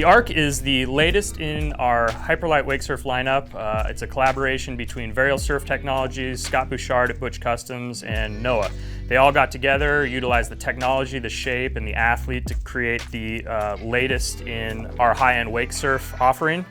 The Arc is the latest in our Hyperlite Wakesurf lineup. It's a collaboration between Varial Surf Technology, Scott Bouchard at Butch Customs, and Noah. They all got together, utilized the technology, the shape, and the athlete to create the latest in our high-end wakesurf offering.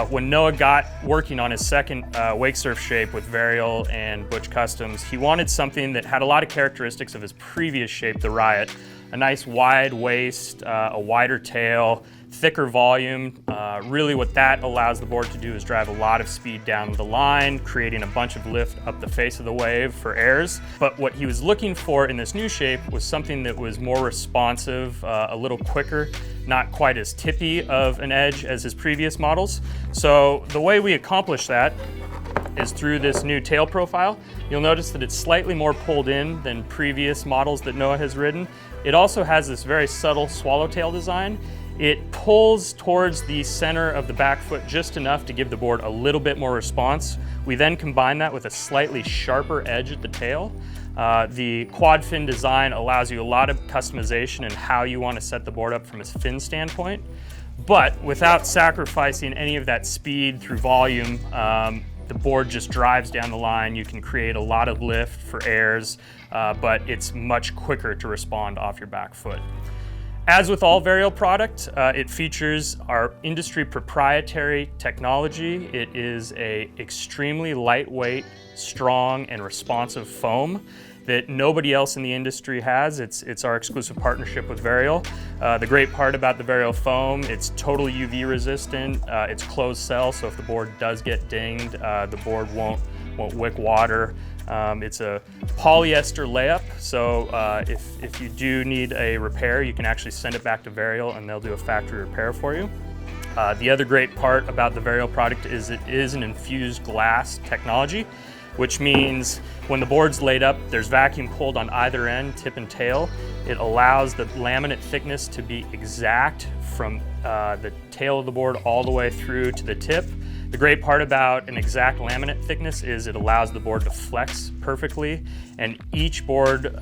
When Noah got working on his second wakesurf shape with Varial and Butch Customs, he wanted something that had a lot of characteristics of his previous shape, the Riot. A nice wide waist, a wider tail, thicker volume. Really what that allows the board to do is drive a lot of speed down the line, creating a bunch of lift up the face of the wave for airs. But what he was looking for in this new shape was something that was more responsive, a little quicker, not quite as tippy of an edge as his previous models. So the way we accomplish that is through this new tail profile. You'll notice that it's slightly more pulled in than previous models that Noah has ridden. It also has this very subtle swallowtail design. It pulls towards the center of the back foot just enough to give the board a little bit more response. We then combine that with a slightly sharper edge at the tail. The quad fin design allows you a lot of customization in how you want to set the board up from a fin standpoint, but without sacrificing any of that speed through volume. The board just drives down the line. You can create a lot of lift for airs, but it's much quicker to respond off your back foot. As with all Varial product, it features our industry proprietary technology. It is an extremely lightweight, strong, and responsive foam that nobody else in the industry has. It's our exclusive partnership with Varial. The great part about the Varial foam, it's totally UV resistant. It's closed cell, so if the board does get dinged, the board won't wick water. It's a polyester layup, so if you do need a repair, you can actually send it back to Varial and they'll do a factory repair for you. The other great part about the Varial product is it is an infused glass technology, which means when the board's laid up, there's vacuum pulled on either end, tip and tail. It allows the laminate thickness to be exact from the tail of the board all the way through to the tip. The great part about an exact laminate thickness is it allows the board to flex perfectly, and each board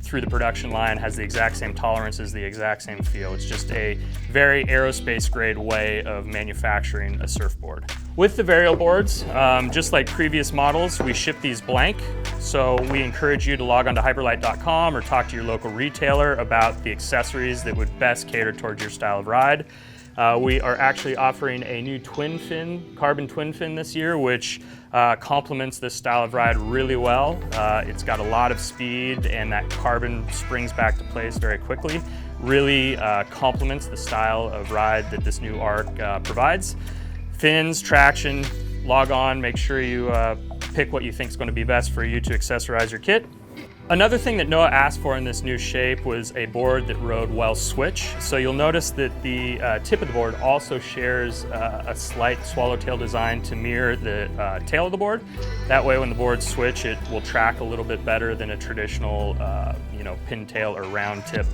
through the production line has the exact same tolerances, the exact same feel. It's just a very aerospace grade way of manufacturing a surfboard. With the Varial boards, just like previous models, we ship these blank, so we encourage you to log on to hyperlite.com or talk to your local retailer about the accessories that would best cater towards your style of ride. We are actually offering a new twin fin, carbon twin fin this year, which complements this style of ride really well. It's got a lot of speed and that carbon springs back to place very quickly. Really complements the style of ride that this new Arc provides. Fins, traction, log on, make sure you pick what you think is going to be best for you to accessorize your kit. Another thing that Noah asked for in this new shape was a board that rode well switch. So you'll notice that the tip of the board also shares a slight swallowtail design to mirror the tail of the board. That way when the boards switch, it will track a little bit better than a traditional pintail or round tip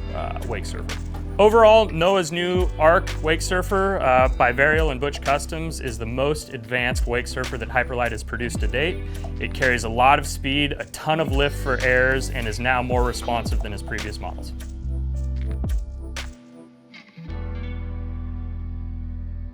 wakesurfer. Overall, Noah's new Arc Wakesurfer by Varial and Butch Customs is the most advanced wakesurfer that Hyperlite has produced to date. It carries a lot of speed, a ton of lift for airs, and is now more responsive than his previous models.